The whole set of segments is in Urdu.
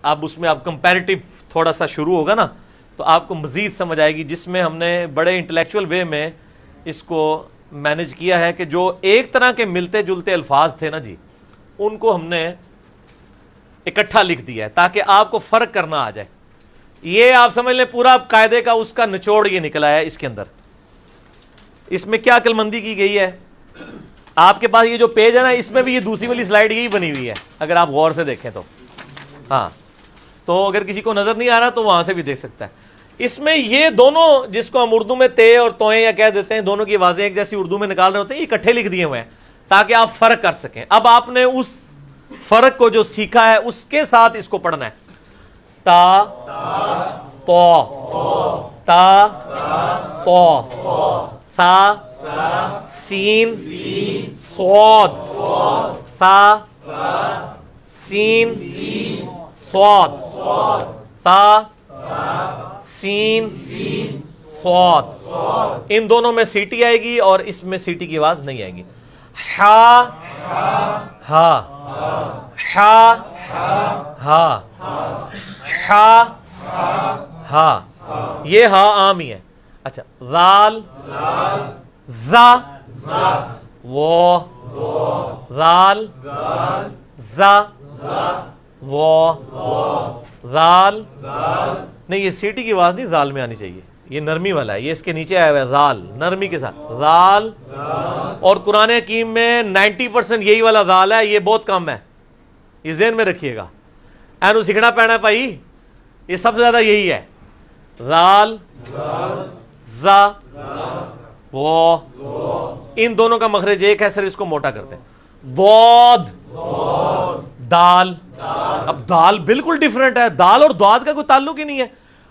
اب اس میں اب کمپیریٹیو تھوڑا سا شروع ہوگا نا تو آپ کو مزید سمجھ آئے گی، جس میں ہم نے بڑے انٹلیکچوئل وے میں اس کو مینج کیا ہے کہ جو ایک طرح کے ملتے جلتے الفاظ تھے نا جی، ان کو ہم نے اکٹھا لکھ دیا ہے تاکہ آپ کو فرق کرنا آ جائے. یہ آپ سمجھ لیں پورا قاعدے کا اس کا نچوڑ یہ نکلا ہے. اس کے اندر اس میں کیا عقل مندی کی گئی ہے، آپ کے پاس یہ جو پیج ہے نا اس میں بھی یہ دوسری والی سلائیڈ یہی بنی ہوئی ہے اگر آپ غور سے دیکھیں تو. ہاں تو اگر کسی کو نظر نہیں آ رہا تو وہاں سے بھی دیکھ سکتا ہے. اس میں یہ دونوں جس کو ہم اردو میں تے اور توئیں یا کہہ دیتے ہیں، دونوں کی آوازیں ایک جیسی اردو میں نکال رہے ہوتے ہیں، یہ اکٹھے لکھ دیے ہوئے ہیں تاکہ آپ فرق کر سکیں. اب آپ نے اس فرق کو جو سیکھا ہے اس کے ساتھ اس کو پڑھنا ہے. تا تو تا تو ثا سین صاد ثا سین صاد تا سین صاد. ان دونوں میں سیٹی آئے گی اور اس میں سیٹی کی آواز نہیں آئے گی. ہا ہا ہا ہا ہا ہا یہ ہا عام ہی ہے. اچھا ذال زا وہ ذال زا وہ ذال نہیں، یہ سیٹی کی آواز نہیں ذال میں آنی چاہیے، یہ نرمی والا ہے، یہ اس کے نیچے آیا ہوا ہے ذال نرمی کے ساتھ ذال. اور قرآن حکیم میں 90% یہی والا ذال ہے، یہ بہت کم ہے، یہ ذہن میں رکھیے گا. اینو سیکھنا پینا بھائی، یہ سب سے زیادہ یہی ہے. ذال زا وہ ان دونوں کا مخرج ایک ہے، صرف اس کو موٹا کرتے ہیں. ضاد دال. اب دال بالکل ڈیفرنٹ ہے، دال اور ضاد کا کوئی تعلق ہی نہیں ہے.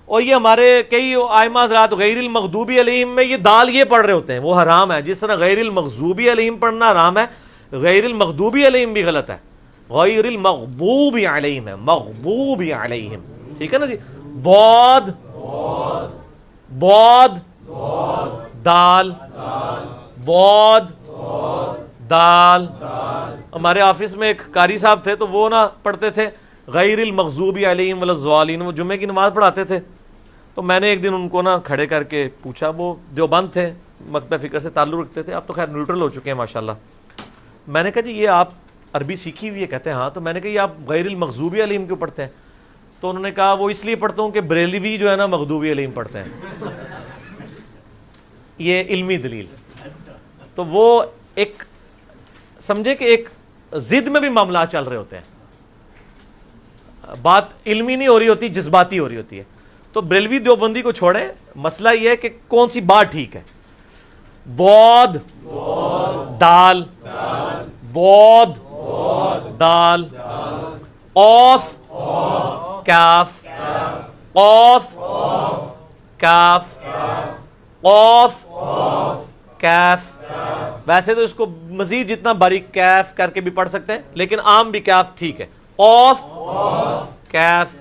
اور یہ ہمارے کئی ائمہ حضرات غیر المغضوبی علیہم میں یہ دال یہ پڑھ رہے ہوتے ہیں، وہ حرام ہے. جس طرح غیر المغضوبی علیہم پڑھنا حرام ہے، غیر المغضوبی علیہم بھی غلط ہے. غیر المغضوب علیہم ہے، مغضوب علیہم، ٹھیک ہے نا جی. ضاد ضاد دال ضاد دال. ہمارے آفس میں ایک قاری صاحب تھے تو وہ نا پڑھتے تھے غیر المغضوب علیہم ولا الضالین، وہ جمعے کی نماز پڑھاتے تھے. تو میں نے ایک دن ان کو نا کھڑے کر کے پوچھا، وہ دیوبند تھے، مکتبہ فکر سے تعلق رکھتے تھے، اب تو خیر نیوٹرل ہو چکے ہیں ماشاءاللہ. میں نے کہا جی یہ آپ عربی سیکھی ہوئی ہے؟ کہتے ہیں ہاں. تو میں نے کہا یہ آپ غیر المغضوب علیہم کیوں پڑھتے ہیں؟ تو انہوں نے کہا وہ اس لیے پڑھتا ہوں کہ بریلوی جو ہے نا مغضوب علیہم پڑھتے ہیں. یہ علمی دلیل. تو وہ ایک سمجھے کہ ایک ضد میں بھی معاملات چل رہے ہوتے ہیں، بات علمی نہیں ہو رہی ہوتی، جذباتی ہو رہی ہوتی ہے. تو بریلوی دیوبندی کو چھوڑے، مسئلہ یہ ہے کہ کون سی بات ٹھیک ہے. بود دال بود دال اوف کاف قاف کاف قاف کیف. ویسے تو اس کو مزید جتنا باریک کیف کر کے بھی پڑھ سکتے ہیں، لیکن عام بھی کیف ٹھیک ہے. قاف کیف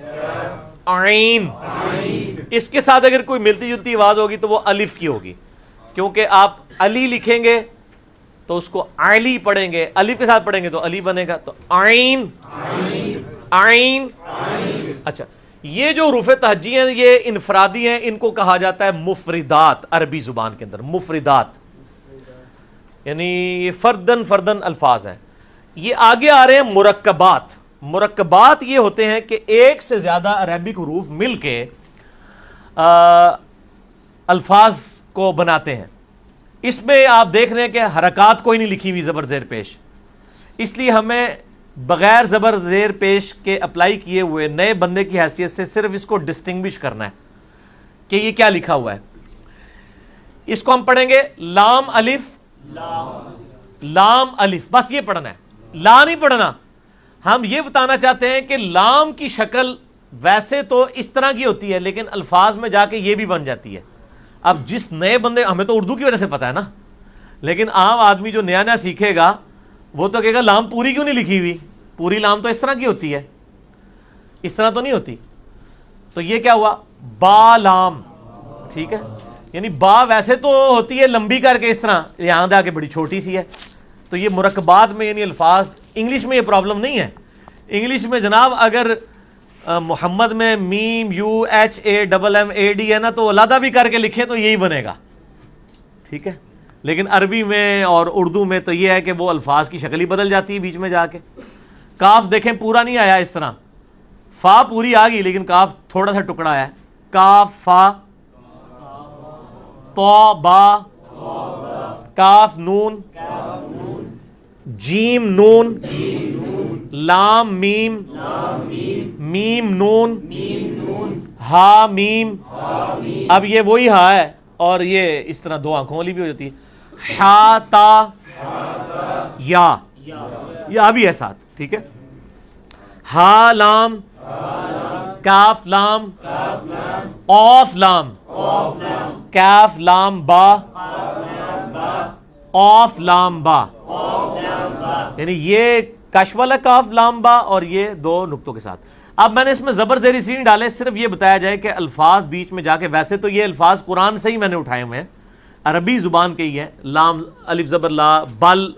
عین. اس کے ساتھ اگر کوئی ملتی جلتی آواز ہوگی تو وہ الف کی ہوگی، کیونکہ آپ علی لکھیں گے تو اس کو علی پڑھیں گے، الف کے ساتھ پڑھیں گے تو علی بنے گا. تو عین عین. اچھا یہ جو حروف تہجی ہیں یہ انفرادی ہیں، ان کو کہا جاتا ہے مفردات. عربی زبان کے اندر مفردات یعنی یہ فردن فردن الفاظ ہیں. یہ آگے آ رہے ہیں مرکبات. مرکبات یہ ہوتے ہیں کہ ایک سے زیادہ عربک حروف مل کے الفاظ کو بناتے ہیں. اس میں آپ دیکھ رہے ہیں کہ حرکات کوئی نہیں لکھی ہوئی زبر زیر پیش، اس لیے ہمیں بغیر زبر زیر پیش کے اپلائی کیے ہوئے نئے بندے کی حیثیت سے صرف اس کو ڈسٹنگوش کرنا ہے کہ یہ کیا لکھا ہوا ہے. اس کو ہم پڑھیں گے لام الف لام الف، بس یہ پڑھنا ہے، لا نہیں پڑھنا. ہم یہ بتانا چاہتے ہیں کہ لام کی شکل ویسے تو اس طرح کی ہوتی ہے لیکن الفاظ میں جا کے یہ بھی بن جاتی ہے. اب جس نئے بندے، ہمیں تو اردو کی وجہ سے پتا ہے نا، لیکن عام آدمی جو نیا نیا سیکھے گا وہ تو کہے گا لام پوری کیوں نہیں لکھی ہوئی، پوری لام تو اس طرح کی ہوتی ہے، اس طرح تو نہیں ہوتی. تو یہ کیا ہوا، با لام، ٹھیک ہے. یعنی با ویسے تو ہوتی ہے لمبی کر کے اس طرح، یہاں جا کے بڑی چھوٹی سی ہے. تو یہ مرکبات میں یعنی الفاظ، انگلش میں یہ پرابلم نہیں ہے. انگلش میں جناب اگر محمد میں میم U H A double M A D ہے نا، تو علیحدہ بھی کر کے لکھیں تو یہی بنے گا، ٹھیک ہے. لیکن عربی میں اور اردو میں تو یہ ہے کہ وہ الفاظ کی شکل ہی بدل جاتی ہے بیچ میں جا کے. کاف دیکھیں پورا نہیں آیا اس طرح، فا پوری آ گئی لیکن کاف تھوڑا سا ٹکڑا آیا. کاف فا، تو با، کاف نون، جیم نون، لام میم، میم نون، ہا میم. اب یہ وہی ہا ہے اور یہ اس طرح دو آنکھوں والی بھی ہو جاتی ہے. ہا تا یا بھی ہے ساتھ، ٹھیک ہے. ہا لام، کاف لام، اوف لام، کاف لام با، اوف لام با. یعنی یہ کش والا کاف لام با اور یہ دو نقطوں کے ساتھ. اب میں نے اس میں زبر زیری سین ڈالے، صرف یہ بتایا جائے کہ الفاظ بیچ میں جا کے، ویسے تو یہ الفاظ قرآن سے ہی میں نے اٹھائے ہوئے ہیں، عربی زبان کے ہی ہیں. لام الف زبر لا، بل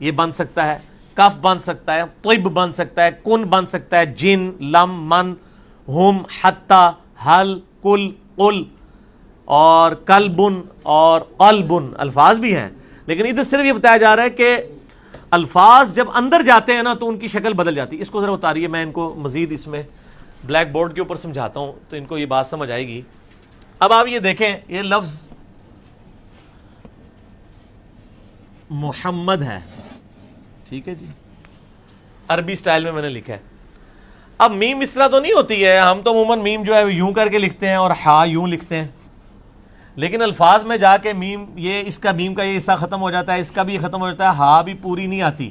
یہ بن سکتا ہے، کف بن سکتا ہے، طب بن سکتا ہے، کن بن سکتا ہے، جن، لم، من، ہم، حتی، حل، کل، قل، اور کلبن اور قلبن الفاظ بھی ہیں. لیکن ادھر صرف یہ بتایا جا رہا ہے کہ الفاظ جب اندر جاتے ہیں نا تو ان کی شکل بدل جاتی ہے. اس کو ذرا اتاریے، میں ان کو مزید اس میں بلیک بورڈ کے اوپر سمجھاتا ہوں تو ان کو یہ بات سمجھ آئے گی. اب آپ یہ دیکھیں، یہ لفظ محمد ہے، ٹھیک ہے جی، عربی سٹائل میں میں نے لکھا ہے. اب میم اس طرح تو نہیں ہوتی ہے، ہم تو عموماً میم جو ہے یوں کر کے لکھتے ہیں اور ہا یوں لکھتے ہیں، لیکن الفاظ میں جا کے میم، یہ اس کا میم کا یہ حصہ ختم ہو جاتا ہے، اس کا بھی ختم ہو جاتا ہے، ہا بھی پوری نہیں آتی.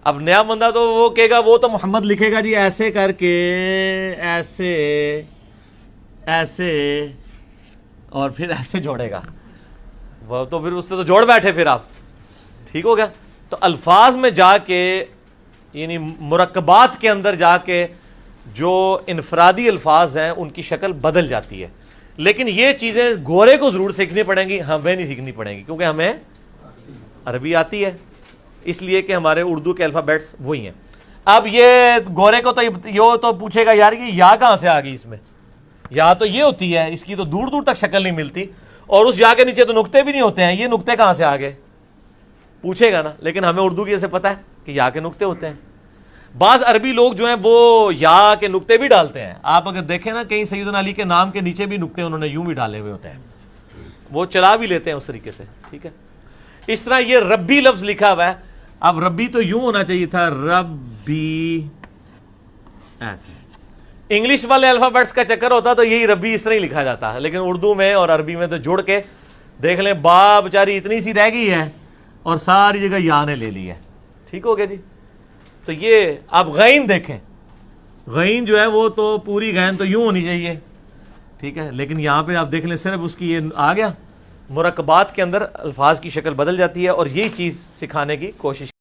اب نیا بندہ تو وہ کہے گا، وہ تو محمد لکھے گا جی ایسے کر کے، ایسے ایسے اور پھر ایسے جوڑے گا، وہ تو پھر اس سے تو جوڑ بیٹھے پھر آپ، ٹھیک ہو گیا. تو الفاظ میں جا کے، یعنی مرکبات کے اندر جا کے جو انفرادی الفاظ ہیں ان کی شکل بدل جاتی ہے. لیکن یہ چیزیں گورے کو ضرور سیکھنی پڑیں گی، ہمیں نہیں سیکھنی پڑیں گی، کیونکہ ہمیں عربی آتی ہے، اس لیے کہ ہمارے اردو کے الفابیٹس وہی ہیں. اب یہ گورے کو تو یہ تو پوچھے گا یار یہ یا کہاں سے آ گئی، اس میں یا تو یہ ہوتی ہے، اس کی تو دور دور تک شکل نہیں ملتی، اور اس یا کے نیچے تو نقطے بھی نہیں ہوتے ہیں، یہ نقطے کہاں سے آ گئے پوچھے گا نا. لیکن ہمیں اردو کی جیسے پتہ ہے کہ یا کے نقطے ہوتے ہیں. بعض عربی لوگ جو ہیں وہ یا کے نقطے بھی ڈالتے ہیں. آپ اگر دیکھیں نا کہیں سیدنا علی کے نام کے نیچے بھی نقطے انہوں نے یوں بھی ڈالے ہوئے ہوتے ہیں، وہ چلا بھی لیتے ہیں اس طریقے سے، ٹھیک ہے. اس طرح یہ ربی لفظ لکھا ہوا ہے. اب ربی تو یوں ہونا چاہیے تھا، ربی ایسے. انگلش والے الفابیٹس کا چکر ہوتا تو یہی ربی اس طرح ہی لکھا جاتا ہے، لیکن اردو میں اور عربی میں تو جڑ کے دیکھ لیں، با بیچاری اتنی سی رہ گئی ہے اور ساری جگہ یا نے لے لی ہے، ٹھیک ہو گیا جی. تو یہ آپ غین دیکھیں، غین جو ہے وہ تو پوری غین تو یوں ہونی چاہیے، ٹھیک ہے، لیکن یہاں پہ آپ دیکھ لیں صرف اس کی یہ آ گیا. مرکبات کے اندر الفاظ کی شکل بدل جاتی ہے، اور یہی چیز سکھانے کی کوشش